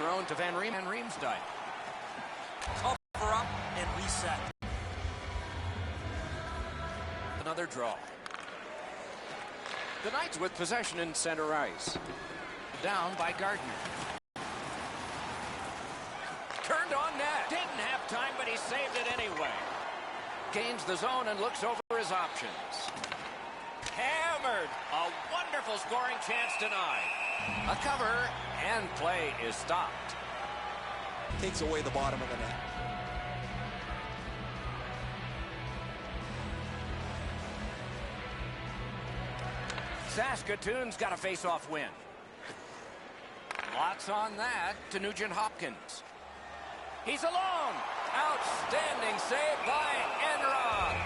thrown to Van Riemsdyk. Cover up and reset. Another draw. The Knights with possession in center ice. Down by Gardner. Turned on net. Didn't have time, but he saved it anyway. Gains the zone and looks over his options. Hammered. A wonderful scoring chance denied. A cover, and play is stopped. Takes away the bottom of the net. Saskatoon's got a face-off win. Lots on that to Nugent Hopkins. He's alone. Outstanding save by Enra.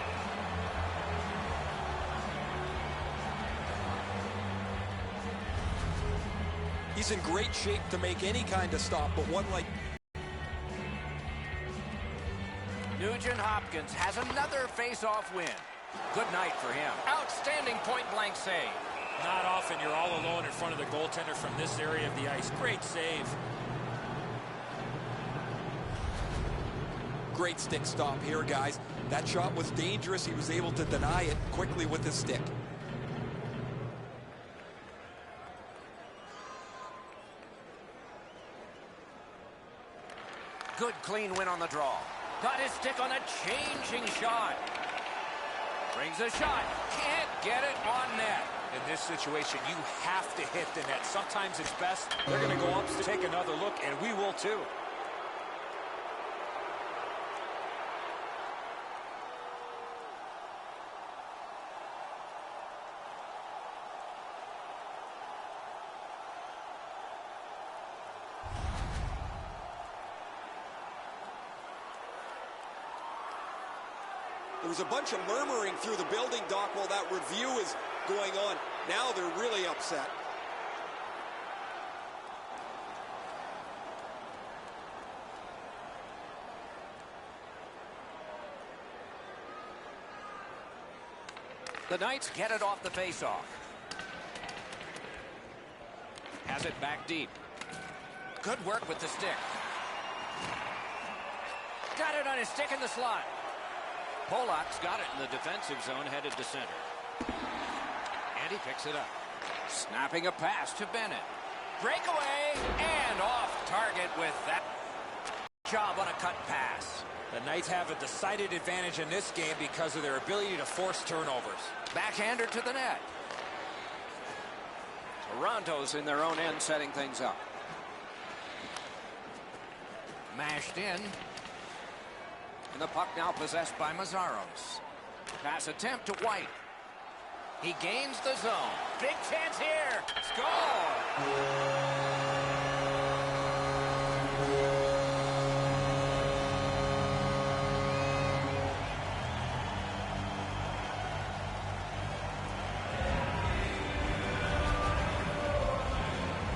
He's in great shape to make any kind of stop, but one like... Nugent Hopkins has another face-off win. Good night for him. Outstanding point-blank save. Not often you're all alone in front of the goaltender from this area of the ice. Great save. Great stick stop here, guys. That shot was dangerous. He was able to deny it quickly with his stick. Good clean win on the draw. Got his stick on a changing shot. Brings a shot. Can't get it on net. In this situation, you have to hit the net. Sometimes it's best. They're going to go up to take another look, and we will too. There was a bunch of murmuring through the building, Doc, while that review is going on. Now they're really upset. The Knights get it off the faceoff. Has it back deep. Good work with the stick. Got it on his stick in the slot. Polak's got it in the defensive zone, headed to center. And he picks it up. Snapping a pass to Bennett. Breakaway, and off target with that job on a cut pass. The Knights have a decided advantage in this game because of their ability to force turnovers. Backhander to the net. Toronto's in their own end, setting things up. Mashed in. And the puck now possessed by Mazzaros. Pass attempt to White. He gains the zone. Big chance here. Score!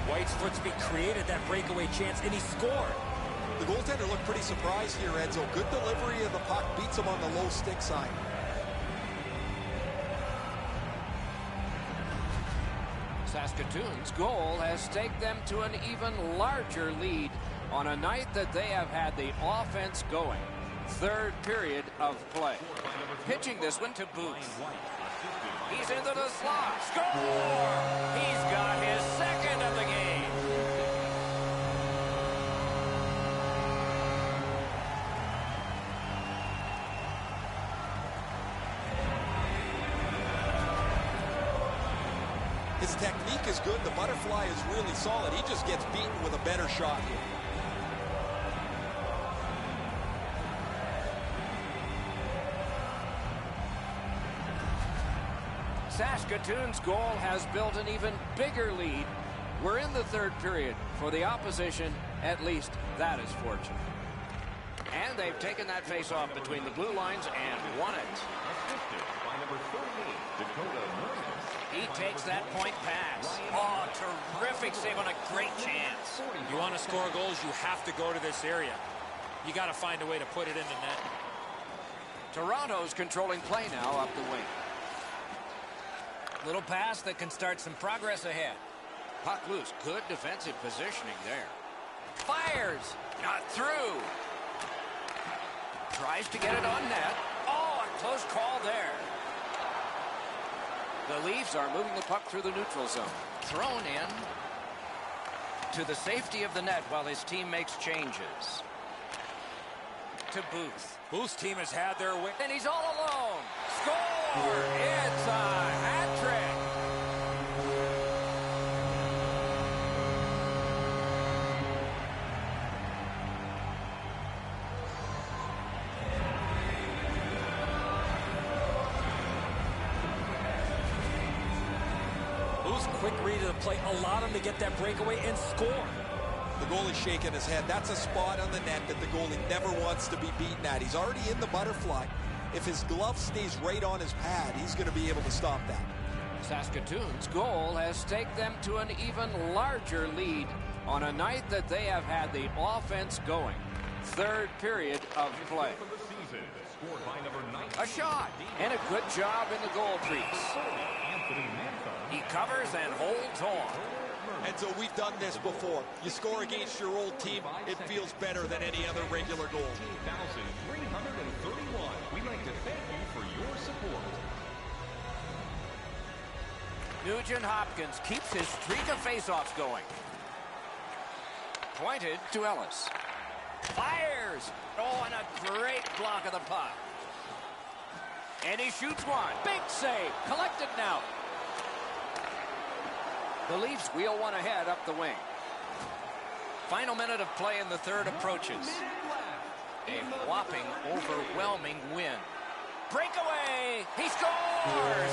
White's foot speed created that breakaway chance, and he scored. The goaltender looked pretty surprised here, Edzo. Good delivery of the puck, beats him on the low stick side. Saskatoon's goal has taken them to an even larger lead on a night that they have had the offense going. Third period of play. Pitching this one to Booth. He's into the slot. Score! He's got his second of the game. His technique is good. The butterfly is really solid. He just gets beaten with a better shot here. Saskatoon's goal has built an even bigger lead. We're in the third period. For the opposition, at least that is fortunate. And they've taken that face-off between the blue lines and won it. He takes that point pass. Oh, terrific save on a great chance. You want to score goals, you have to go to this area. You got to find a way to put it in the net. Toronto's controlling play now up the wing. Little pass that can start some progress ahead. Puck loose. Good defensive positioning there. Fires. Not through. Tries to get it on net. Oh, a close call there. The Leafs are moving the puck through the neutral zone. Thrown in to the safety of the net while his team makes changes. To Booth. Booth's team has had their way. And he's all alone. Score! It's a hat trick. Booth's quick read of the play allowed him to get that breakaway and score. The goalie's shaking his head. That's a spot on the net that the goalie never wants to be beaten at. He's already in the butterfly. If his glove stays right on his pad, he's going to be able to stop that. Saskatoon's goal has taken them to an even larger lead on a night that they have had the offense going. Third period of play. A shot and a good job in the goal crease. He covers and holds on. And so we've done this before. You score against your old team, it feels better than any other regular goal. 18,331. We'd like to thank you for your support. Nugent Hopkins keeps his streak of faceoffs going. Pointed to Ellis. Fires! Oh, and a great block of the puck. And he shoots one. Big save. Collected now. The Leafs wheel one ahead up the wing. Final minute of play in the third approaches. A whopping, overwhelming win. Breakaway! He scores!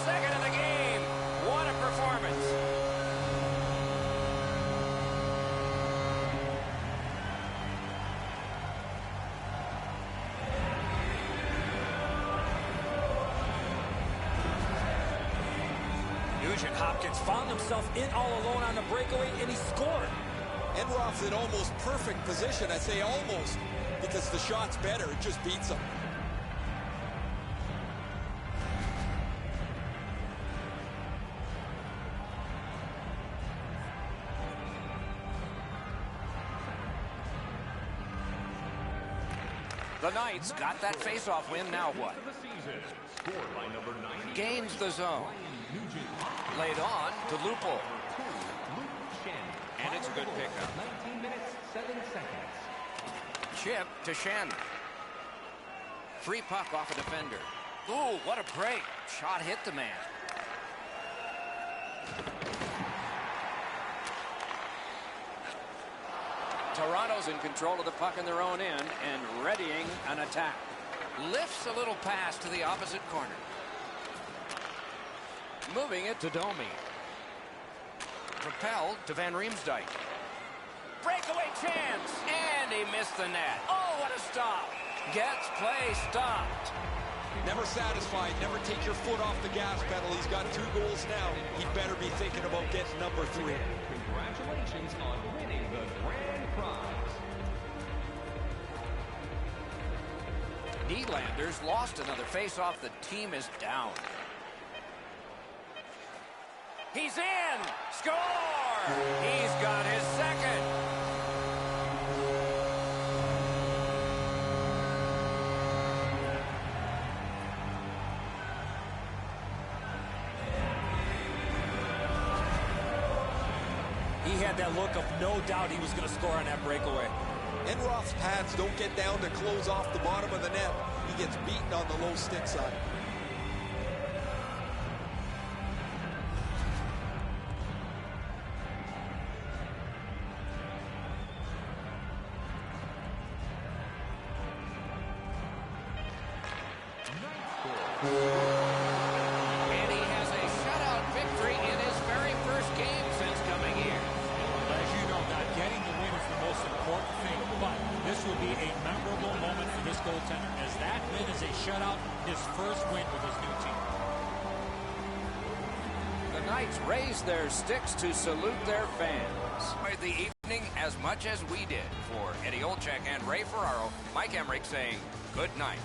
Second of the game. What a performance. Nugent Hopkins found himself in all alone on the breakaway, and he scored. Enroth's in almost perfect position. I say almost because the shot's better. It just beats him. The Knights got that face-off win. Now what? Gains the zone. Laid on to Lupul. And it's a good pickup. 19 minutes, 7 seconds. Chip to Shen. Free puck off a defender. Ooh, what a break. Shot hit the man. Toronto's in control of the puck in their own end and readying an attack. Lifts a little pass to the opposite corner. Moving it to Domi. Propelled to Van Riemsdyk. Breakaway chance! And he missed the net. Oh, what a stop! Gets play stopped. Never satisfied. Never take your foot off the gas pedal. He's got 2 goals now. He better be thinking about getting number 3. Congratulations on winning the grand prize. Nylanders lost another face-off. The team is down. He's in! Score! He's got his second. He had that look of no doubt he was going to score on that breakaway. Enroth's pads don't get down to close off the bottom of the net. He gets beaten on the low stick side. And he has a shutout victory in his very first game since coming here. As you know, not getting the win is the most important thing, but this will be a memorable moment for this goaltender, as that win is a shutout, his first win with his new team. The Knights raised their sticks to salute their fans. Enjoyed the evening as much as we did. For Eddie Olczyk and Ray Ferraro, Mike Emmerich saying good night.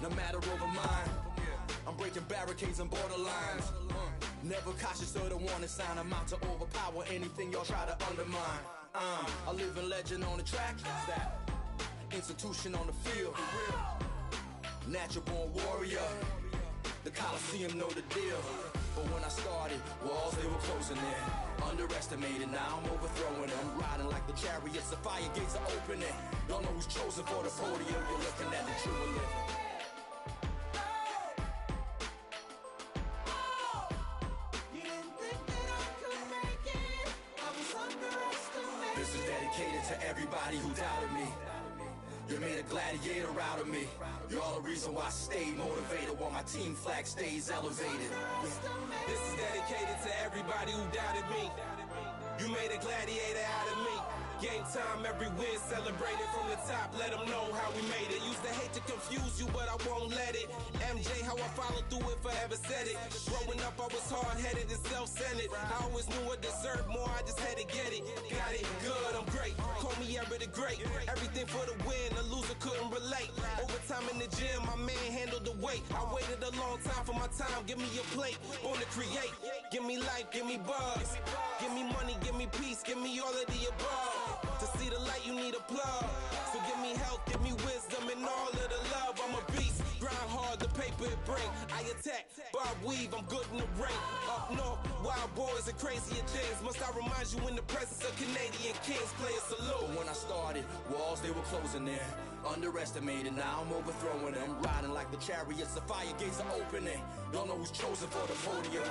no matter over mine. I'm breaking barricades and borderlines. Never cautious of the warning sign. I'm out to overpower anything y'all try to undermine. A living legend on the track. Institution on the field. Natural born warrior. The Coliseum know the deal. But when I started, walls they were closing in. Underestimated, now I'm overthrowing them. Riding like the chariots, the fire gates are opening. Don't know who's chosen for the podium. You're looking at the true living. This is dedicated to everybody who doubted me. You made a gladiator out of me. You're all the reason why I stay motivated while my team flag stays elevated. This is dedicated to everybody who doubted me. You made a gladiator out of me. Game time, every win celebrated from the top. Let them know how we made it. Used to hate to confuse you, but I won't let it. MJ, how I followed through it, forever said it. Growing up, I was hard-headed and self-centered. I always knew I deserved more, I just had to get it. Got it, good, I'm great. Call me ever the great. Everything for the win, a loser couldn't relate. Overtime in the gym, my man handled the weight. I waited a long time for my time, give me a plate. Born to create, give me life, give me buzz. Give me money, give me peace, give me all of the above. To see the light, you need a plug. So give me health, give me wisdom, and all of the love. I'm a beast, grind hard, the paper it bring. I attack, bob weave, I'm good in the ring. Up north, wild boys and crazier things. Must I remind you in the presence of Canadian kings? Play a salute. But when I started, walls they were closing in. Underestimated, now I'm overthrowing them. Riding like the chariots, the fire gates are opening. Don't know who's chosen for the podium.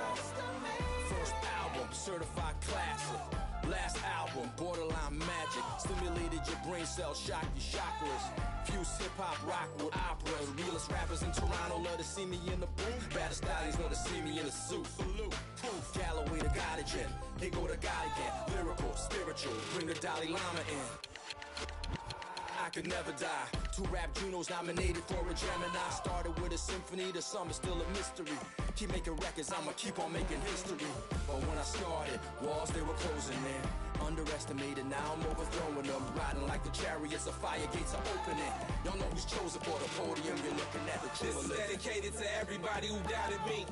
First album, certified classic. Last album, borderline magic. Stimulated your brain cells, shocked your chakras. Fuse hip-hop, rock with opera. The realest rappers in Toronto love to see me in the booth. Baddest stallions love to see me in a suit. Salute, proof, Galloway the God again. Here go the God again. Lyrical, spiritual, bring the Dalai Lama in. I could never die. 2 rap Junos nominated for a Gemini. Started with a symphony, the sum is still a mystery. Keep making records, I'ma keep on making history. But when I started, walls they were closing in. Underestimated, now I'm overthrowing them. Riding like the chariots, the fire gates are opening. Y'all know who's chosen for the podium. You're looking at the This true is living. dedicated to everybody who doubted me.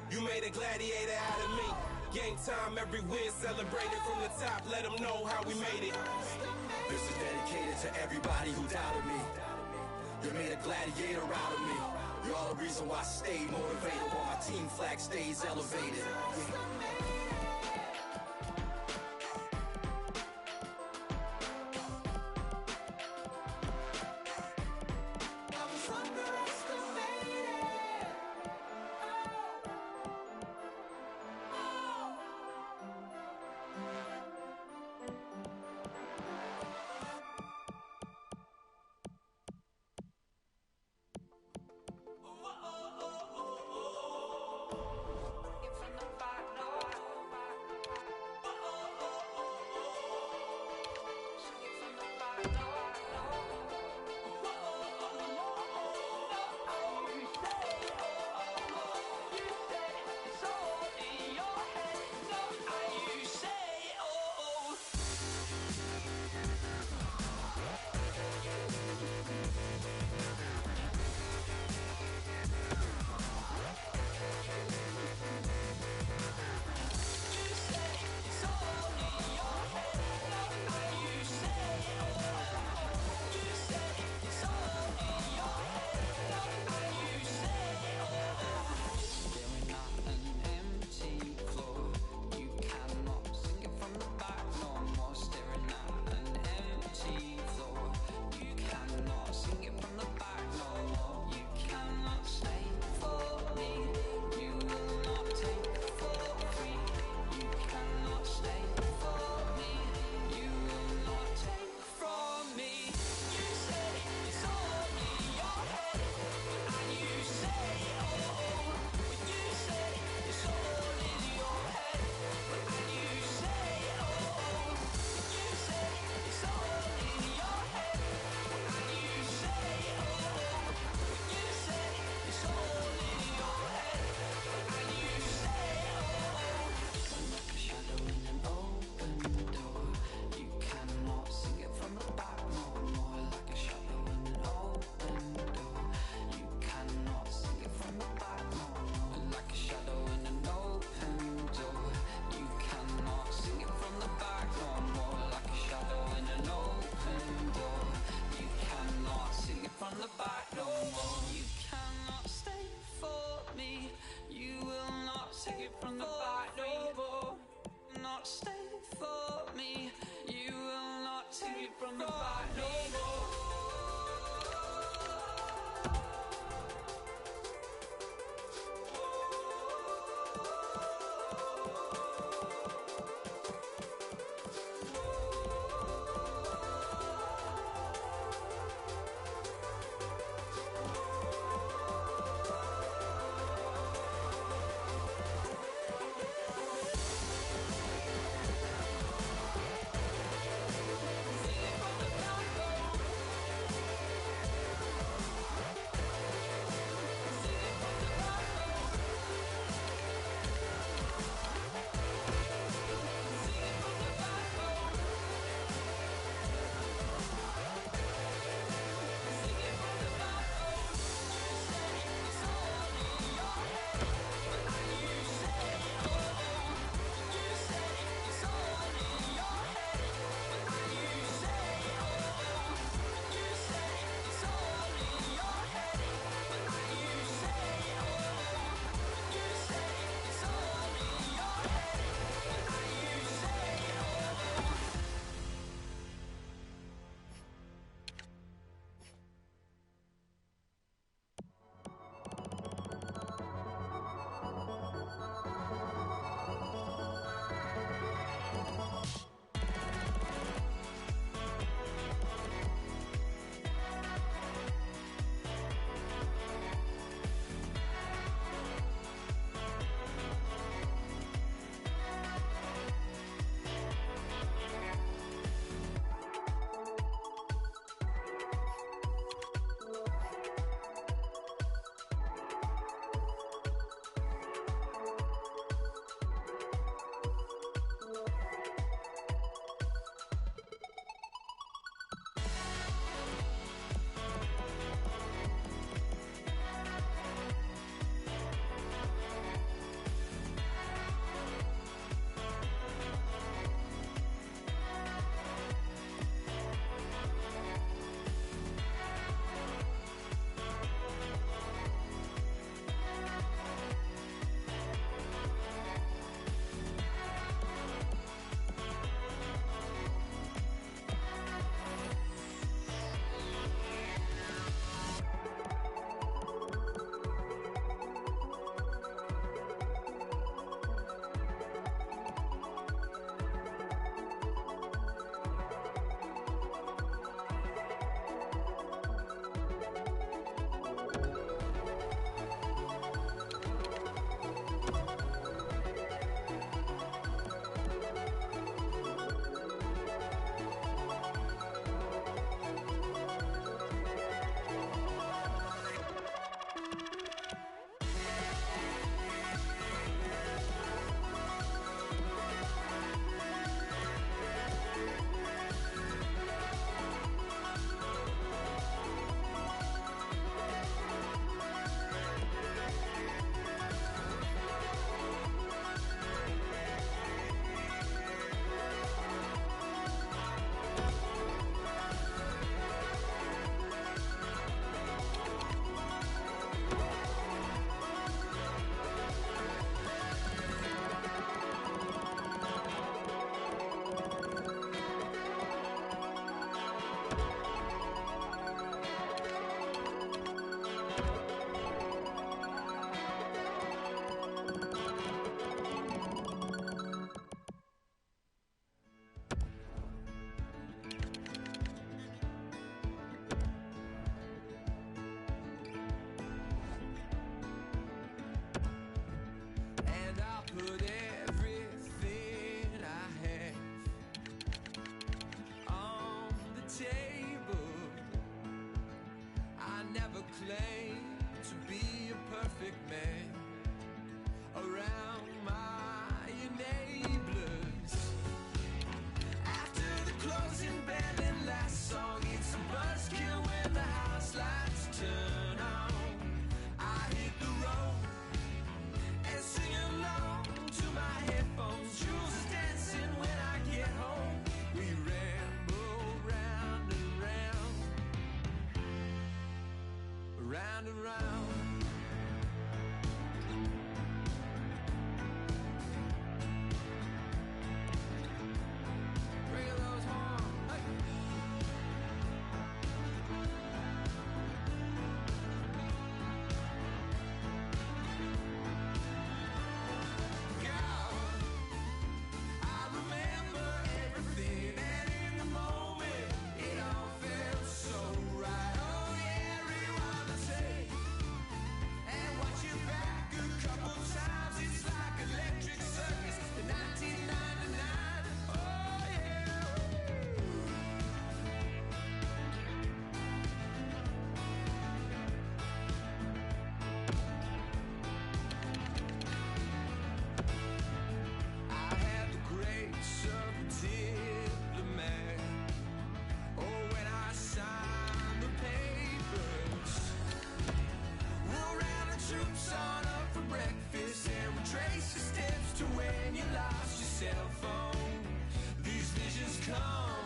You made a gladiator out of me. Game time, every win celebrated from the top. Let them know how we made it. This is dedicated to everybody who doubted me. You made a gladiator out of me. You're all the reason why I stay motivated while my team flag stays elevated. it from the bottom. No more. cell phone. These visions come.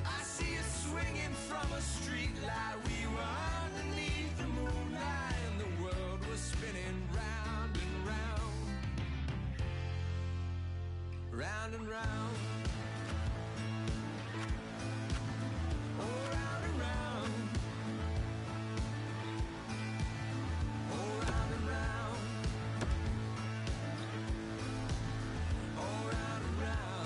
I see us swinging from a street light. We were underneath the moonlight, and the world was spinning round and round, round and round. Oh, round and round. Oh, round and round. Oh, round and round.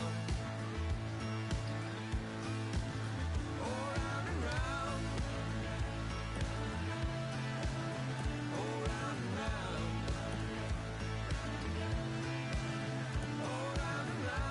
Oh, round and round. Oh, round and round. Oh, round and round.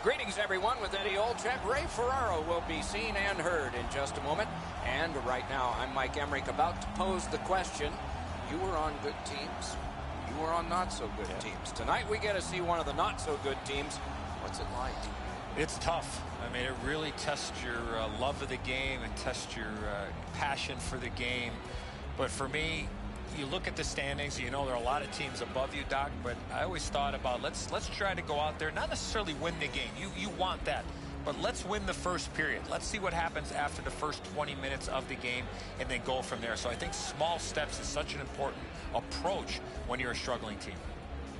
Greetings, everyone. With Eddie Olczyk, Ray Ferraro will be seen and heard in just a moment. And right now, I'm Mike Emmerich, about to pose the question. You were on good teams. You were on not-so-good teams. Tonight, we get to see one of the not-so-good teams. What's it like? It's tough. I mean, it really tests your love of the game and tests your passion for the game. But for me, you look at the standings, you know there are a lot of teams above you, Doc, but I always thought about let's try to go out there, not necessarily win the game. You want that. But let's win the first period. Let's see what happens after the first 20 minutes of the game and then go from there. So I think small steps is such an important approach when you're a struggling team.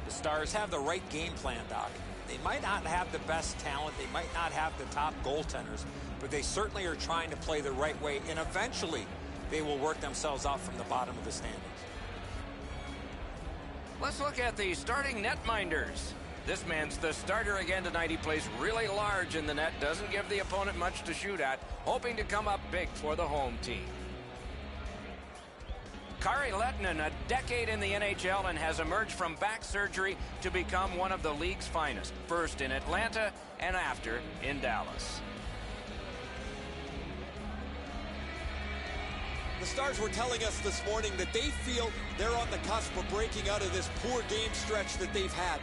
The Stars have the right game plan, Doc. They might not have the best talent. They might not have the top goaltenders, but they certainly are trying to play the right way, and eventually they will work themselves out from the bottom of the standings. Let's look at the starting netminders. This man's the starter again tonight. He plays really large in the net, doesn't give the opponent much to shoot at, hoping to come up big for the home team. Kari Lehtinen, a decade in the NHL, and has emerged from back surgery to become one of the league's finest, first in Atlanta and after in Dallas. The Stars were telling us this morning that they feel they're on the cusp of breaking out of this poor game stretch that they've had.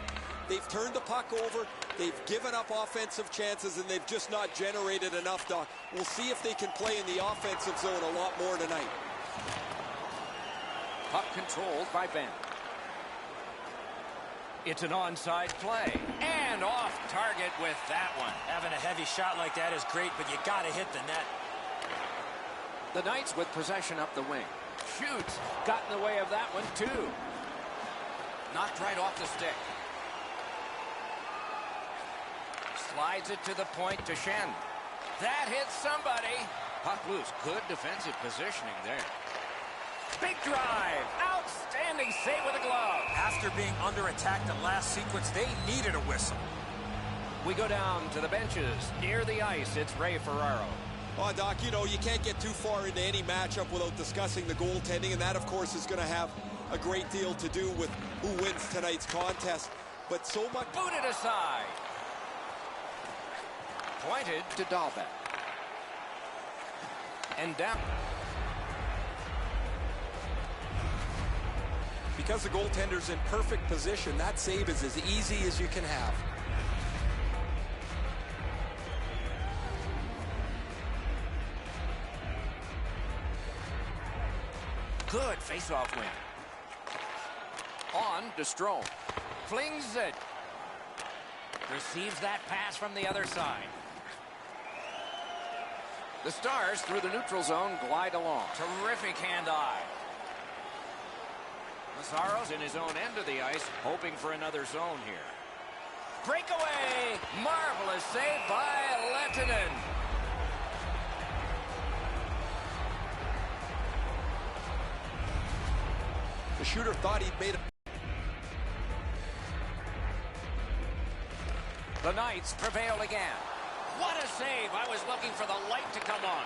They've turned the puck over, they've given up offensive chances, and they've just not generated enough, Doc. We'll see if they can play in the offensive zone a lot more tonight. Puck controlled by Ben. It's an onside play. And off target with that one. Having a heavy shot like that is great, but you got to hit the net. The Knights with possession up the wing. Shoots. Got in the way of that one, too. Knocked right off the stick. Slides it to the point to Shen. That hits somebody. Puck loose. Good defensive positioning there. Big drive. Outstanding save with a glove. After being under attack the last sequence, they needed a whistle. We go down to the benches. Near the ice, it's Ray Ferraro. Oh, Doc, you know, you can't get too far into any matchup without discussing the goaltending, and that, of course, is going to have a great deal to do with who wins tonight's contest. But so much... Booted aside. Pointed to Dahlbeck. And down. Because the goaltender's in perfect position, that save is as easy as you can have. Good face-off win. On to Strome. Flings it. Receives that pass from the other side. The Stars, through the neutral zone, glide along. Terrific hand-eye. Lazzaro's in his own end of the ice, hoping for another zone here. Breakaway. Marvelous save by Lehtinen. The shooter thought he'd made it. The Knights prevailed again. What a save. I was looking for the light to come on.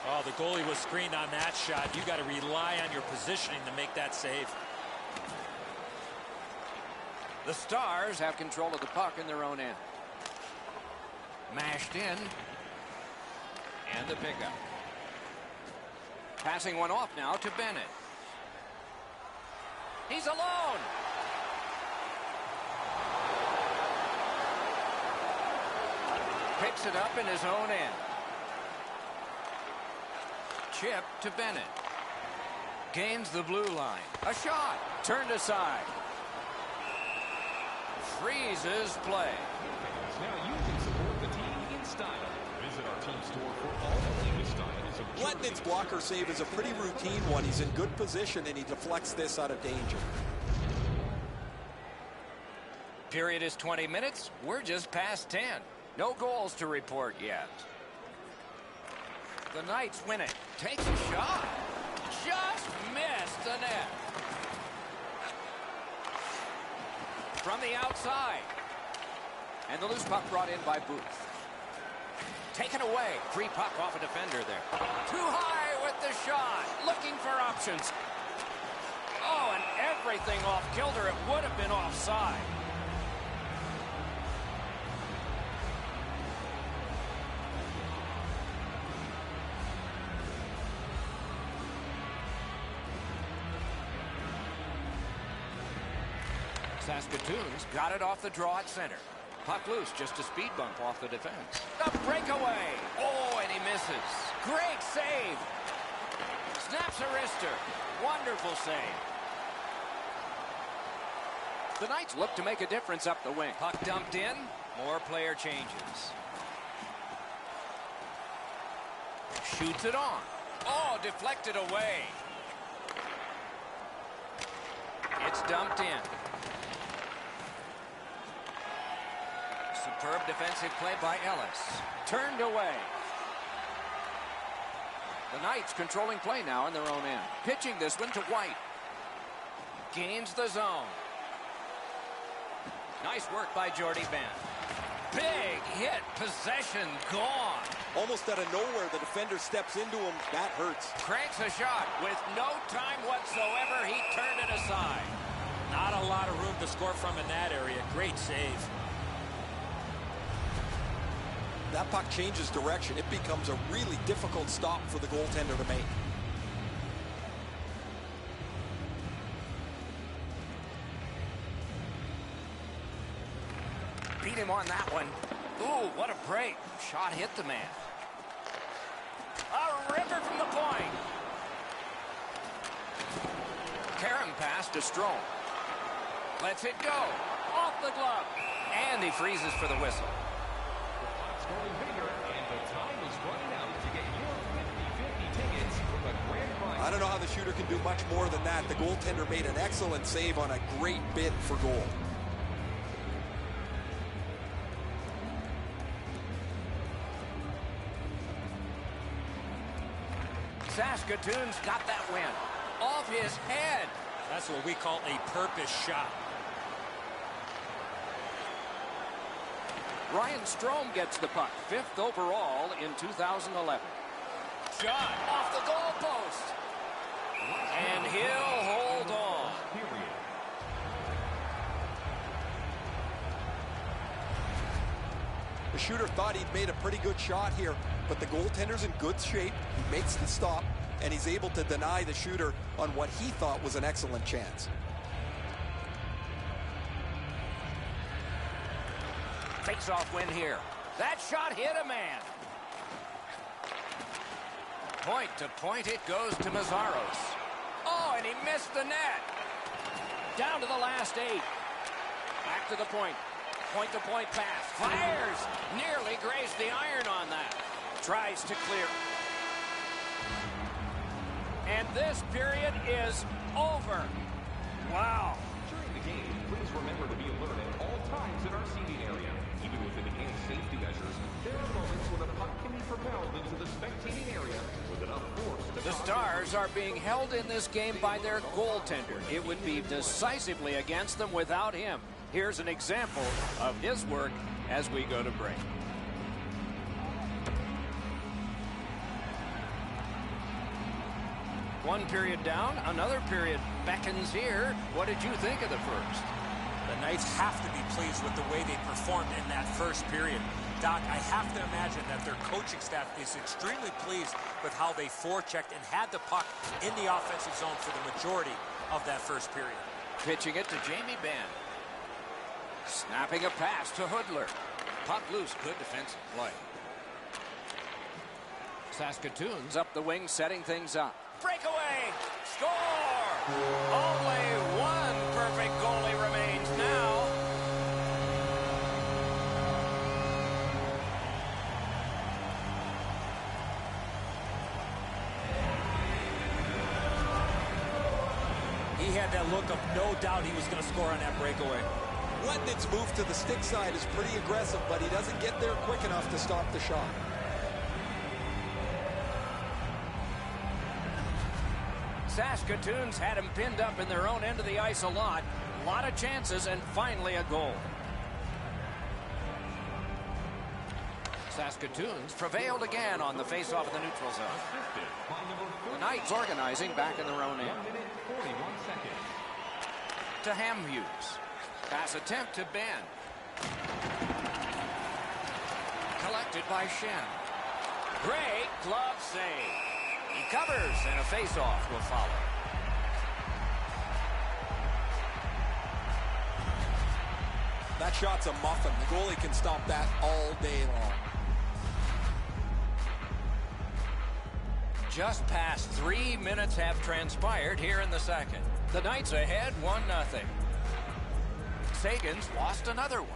Oh, the goalie was screened on that shot. You got to rely on your positioning to make that save. The Stars have control of the puck in their own end. Mashed in. And the pickup. Passing one off now to Bennett. He's alone. Picks it up in his own end. Chip to Bennett. Gains the blue line. A shot. Turned aside. Freezes play. Now you can support the team in style. Visit our team store for all the latest styles of Letnin's blocker save is a pretty routine one. He's in good position and he deflects this out of danger. Period is 20 minutes. We're just past 10. No goals to report yet. The Knights win it. Takes a shot. Just missed the net. From the outside. And the loose puck brought in by Booth. Taken away. Free puck off a defender there. Too high with the shot. Looking for options. Oh, and everything off kilter. It would have been offside. Saskatoon's got it off the draw at center. Puck loose, just a speed bump off the defense. The breakaway. Oh, and he misses. Great save. Snaps a wrister. Wonderful save. The Knights look to make a difference up the wing. Puck dumped in. More player changes. Shoots it on. Oh, deflected away. It's dumped in. Superb defensive play by Ellis. Turned away. The Knights controlling play now in their own end. Pitching this one to White. Gains the zone. Nice work by Jordy Ben. Big hit. Possession gone. Almost out of nowhere, the defender steps into him. That hurts. Cranks a shot. With no time whatsoever, he turned it aside. Not a lot of room to score from in that area. Great save. That puck changes direction. It becomes a really difficult stop for the goaltender to make. Beat him on that one. Ooh, what a break. Shot hit the man. A ripper from the point. Karam pass to Strome. Lets it go. Off the glove. And he freezes for the whistle. Going bigger, and the time is running out to get your 50-50 tickets for the grand prize. I don't know how the shooter can do much more than that. The goaltender made an excellent save on a great bid for goal. Saskatoon's got that win. Off his head. That's what we call a purpose shot. Ryan Strome gets the puck, 5th overall in 2011. Shot off the goalpost. And he'll hold on. The shooter thought he'd made a pretty good shot here, but the goaltender's in good shape. He makes the stop, and he's able to deny the shooter on what he thought was an excellent chance. Face-off win here. That shot hit a man. Point to point it goes to Mazzaros. Oh, and he missed the net. Down to the last 8. Back to the point. Point-to-point pass. Fires. Nearly grazed the iron on that. Tries to clear. And this period is over. Wow. During the game, please remember to be alert at all times in our seating area. Even with enhanced safety measures, there are moments when a puck can be propelled into the spectating area with enough force to... The Stars are being held in this game by their goaltender. It would be decisively against them without him. Here's an example of his work as we go to break. One period down, another period beckons here. What did you think of the first? The Knights have to be pleased with the way they performed in that first period. Doc, I have to imagine that their coaching staff is extremely pleased with how they forechecked and had the puck in the offensive zone for the majority of that first period. Pitching it to Jamie Benn. Snapping a pass to Hoodler. Puck loose, good defensive play. Saskatoon's up the wing, setting things up. Breakaway! Score! Only one perfect goalie remains now. He had that look of no doubt he was going to score on that breakaway. Letnitz move to the stick side is pretty aggressive, but he doesn't get there quick enough to stop the shot. Saskatoon's had him pinned up in their own end of the ice a lot of chances, and finally a goal. Saskatoon's prevailed again on the face-off in the neutral zone. The Knights organizing back in their own end. To Hamhughes. Pass attempt to Ben. Collected by Shen. Great glove save. He covers, and a face-off will follow. That shot's a muffin. The goalie can stop that all day long. Just past 3 minutes have transpired here in the second. The Knights ahead 1-0. Sagan's lost another one.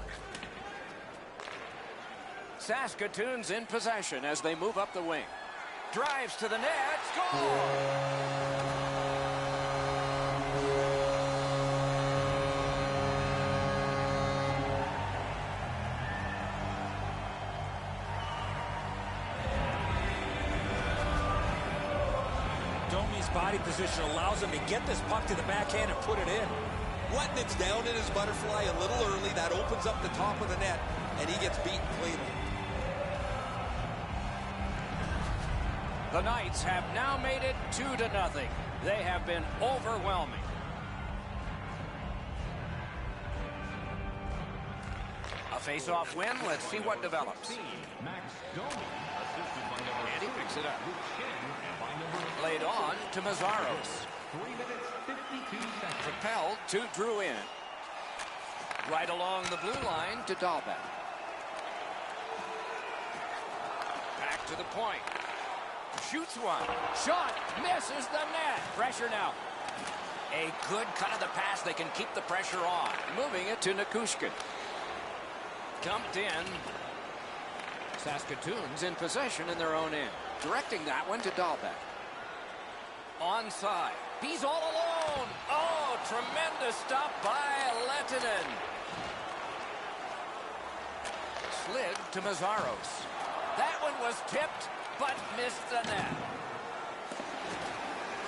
Saskatoon's in possession as they move up the wing. Drives to the net. Score! Domi's body position allows him to get this puck to the backhand and put it in. Letnitz down in his butterfly a little early. That opens up the top of the net, and he gets beaten cleanly. The Knights have now made it 2-0. They have been overwhelming. A face-off win. Let's see what develops. And he picks it up. Laid on to Mazzaros. 3 minutes, 52 seconds. Propelled to Drouin. Right along the blue line to Dahlbeck. Back to the point. Shoots one. Shot. Misses the net. Pressure now. A good cut of the pass. They can keep the pressure on. Moving it to Nikushkin. Dumped in. Saskatoon's in possession in their own end. Directing that one to Dahlbeck. Onside. He's all alone. Oh, tremendous stop by Lehtinen. Slid to Mazzaros. That one was tipped, but missed the net.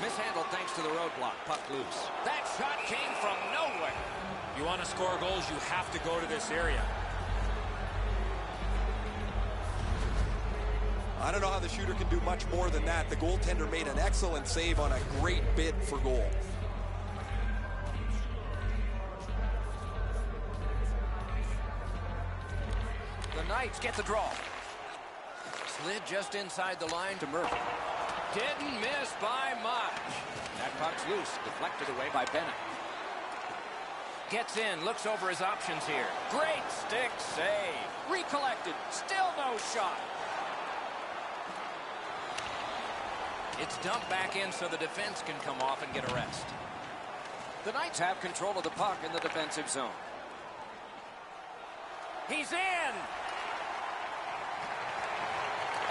Mishandled thanks to the roadblock. Puck loose. That shot came from nowhere. You want to score goals, you have to go to this area. I don't know how the shooter can do much more than that. The goaltender made an excellent save on a great bid for goal. The Knights get the draw. Slid just inside the line to Murphy. Didn't miss by much. That puck's loose. Deflected away by Bennett. Gets in. Looks over his options here. Great stick save. Recollected. Still no shot. It's dumped back in so the defense can come off and get a rest. The Knights have control of the puck in the defensive zone. He's in!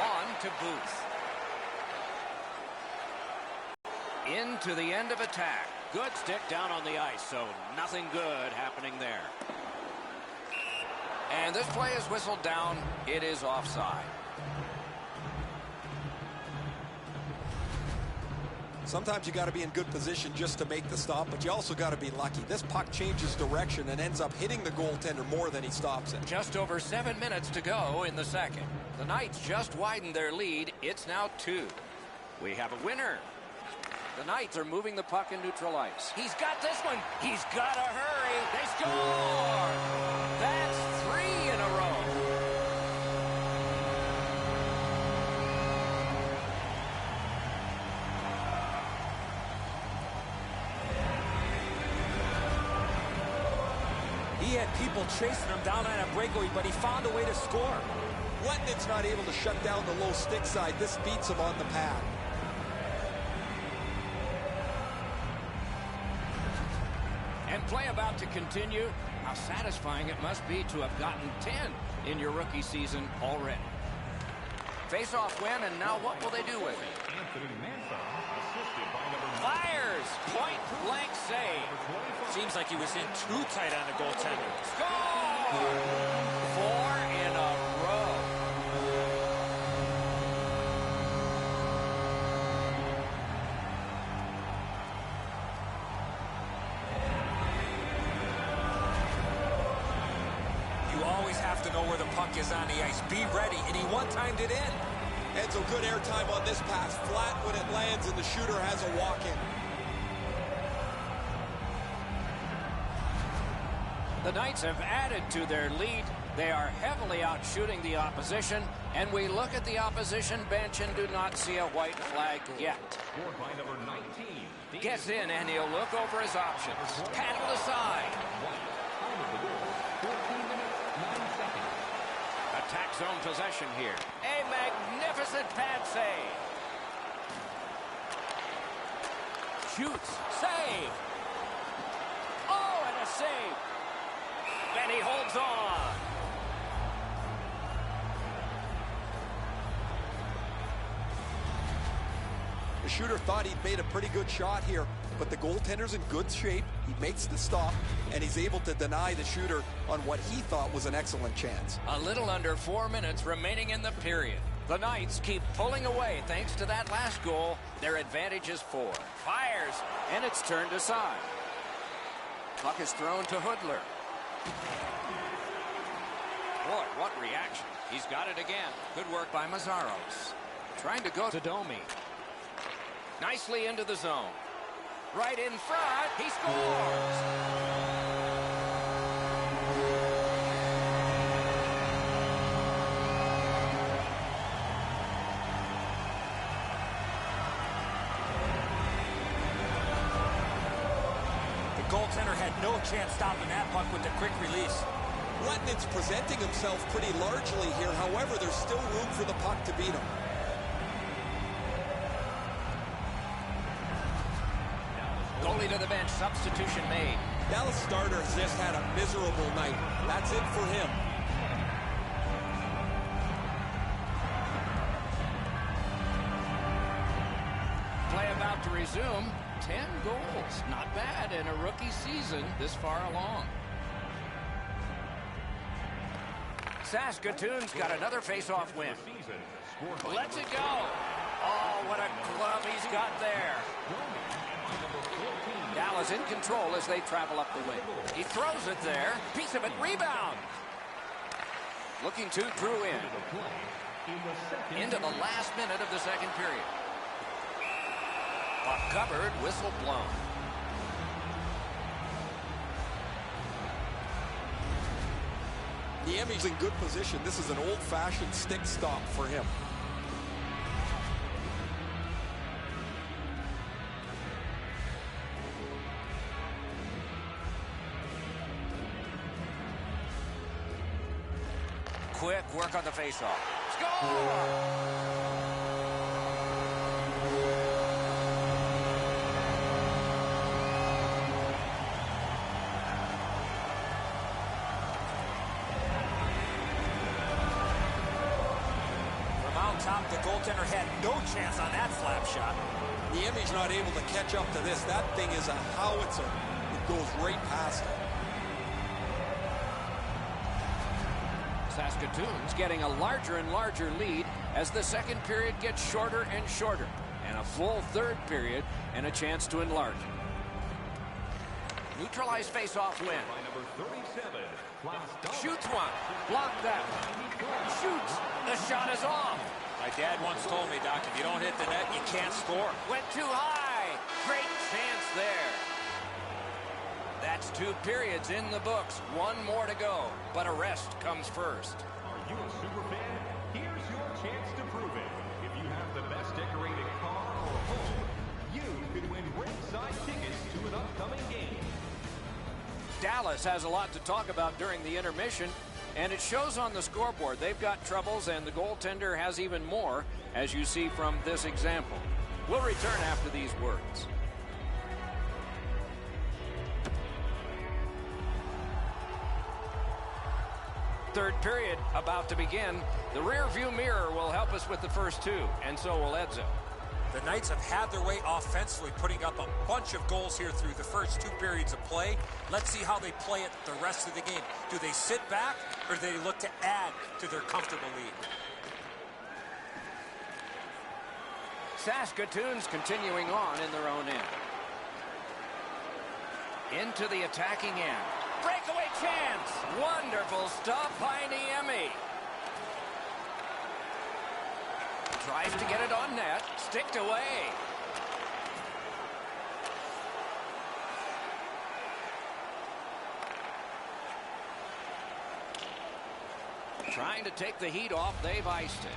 On to Booth. Into the end of attack. Good stick down on the ice, so nothing good happening there. And this play is whistled down. It is offside. Sometimes you got to be in good position just to make the stop, but you also got to be lucky. This puck changes direction and ends up hitting the goaltender more than he stops it. Just over 7 minutes to go in the second. The Knights just widened their lead. It's now 2. We have a winner. The Knights are moving the puck in neutral ice. He's got this one. He's got to hurry. They score! That's 3 in a row. He had people chasing him down on a breakaway, but he found a way to score. Letnit's not able to shut down the low stick side. This beats him on the pad. And play about to continue. How satisfying it must be to have gotten 10 in your rookie season already. Face-off win, and now what will they do with it? Fires! Point-blank save. Seems like he was in too tight on the goaltender. Score! 4 in a row. You always have to know where the puck is on the ice. Be ready, and he one-timed it in. Enzo, good airtime on this pass. Flat when it lands, and the shooter has a walk-in. The Knights have added to their lead. They are heavily out shooting the opposition, and we look at the opposition bench and do not see a white flag yet. Gets in, and he'll look over his options. Paddle aside. Attack zone possession here. A magnificent pad save. Shoots. Save. Oh, and a save. And he holds on. The shooter thought he'd made a pretty good shot here, but the goaltender's in good shape. He makes the stop, and he's able to deny the shooter on what he thought was an excellent chance. A little under 4 minutes remaining in the period. The Knights keep pulling away thanks to that last goal. Their advantage is 4. Fires, and it's turned aside. Puck is thrown to Hoodler. Boy, what reaction. He's got it again. Good work by Mazzaros. Trying to go to Domi. Nicely into the zone. Right in front. He scores. The goaltender had no chance stopping that puck with the quick release. Letnit's presenting himself pretty largely here. However, there's still room for the puck to beat him. Goalie to the bench. Substitution made. Dallas starter has just had a miserable night. That's it for him. Play about to resume. 10 goals. Not bad in a rookie season this far along. Saskatoon's got another face-off win. Let's it go. Oh, what a glove he's got there. Dallas in control as they travel up the wing. He throws it there. Piece of it. Rebound. Looking to Drew in. Into the last minute of the second period. Puck covered. Whistle blown. Niemi's in good position. This is an old-fashioned stick stop for him. Quick work on the faceoff. Score! Top, the goaltender had no chance on that slap shot. Niemi's not able to catch up to this. That thing is a howitzer. It goes right past him. Saskatoon's getting a larger and larger lead as the second period gets shorter and shorter. And a full third period and a chance to enlarge it. Neutralized face-off win. Shoots one. Block that. Shoots. The shot is off. My dad once told me, Doc, if you don't hit the net, you can't score. Went too high. Great chance there. That's 2 periods in the books. 1 more to go, but a rest comes first. Are you a super fan? Here's your chance to prove it. If you have the best decorated car or home, you could win ringside tickets to an upcoming game. Dallas has a lot to talk about during the intermission, and it shows on the scoreboard. They've got troubles, and the goaltender has even more, as you see from this example. We'll return after these words. Third period about to begin. The rear view mirror will help us with the first 2, and so will Edzo. The Knights have had their way offensively, putting up a bunch of goals here through the first 2 periods of play. Let's see how they play it the rest of the game. Do they sit back, or do they look to add to their comfortable lead? Saskatoon's continuing on in their own end. Into the attacking end. Breakaway chance! Wonderful stop by Niemi. Tries to get it on net. Sticked away. Trying to take the heat off. They've iced it.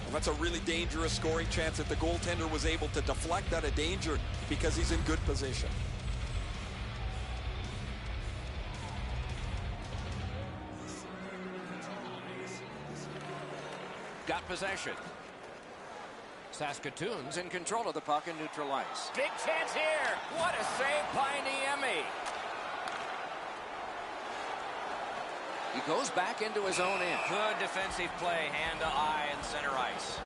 Well, that's a really dangerous scoring chance that the goaltender was able to deflect out of danger because he's in good position. Got possession. Saskatoon's in control of the puck in neutral ice. Big chance here. What a save by Niemi. He goes back into his own end. Good defensive play, hand to eye and center ice.